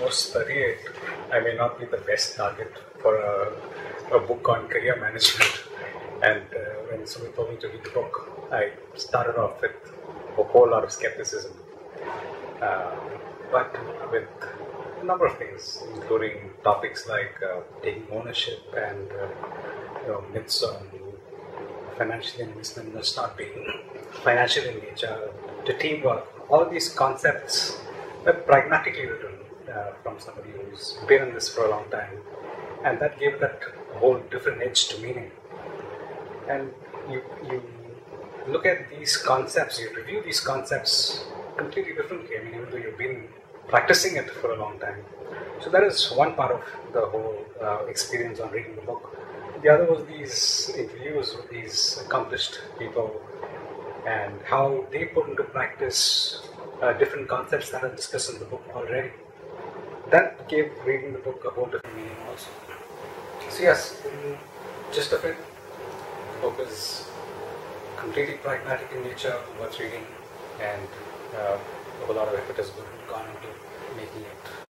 almost 38, I may not be the best target for a book on career management. And when somebody told me to read the book, I started off with a whole lot of skepticism. But with a number of things, including topics like taking ownership and myths on financial investment must not be financial in nature, to teamwork, all these concepts were pragmatically written from somebody who's been in this for a long time, and that gave that whole different edge to meaning. And you look at these concepts, you review these concepts completely differently. I mean, even though you've been practicing it for a long time. So that is one part of the whole experience on reading the book. The other was these interviews with these accomplished people and how they put into practice different concepts that are discussed in the book already. That gave reading the book a whole different meaning also. So yes, in gist of it, the book is completely pragmatic in nature, worth reading, and a whole lot of effort has gone into making it.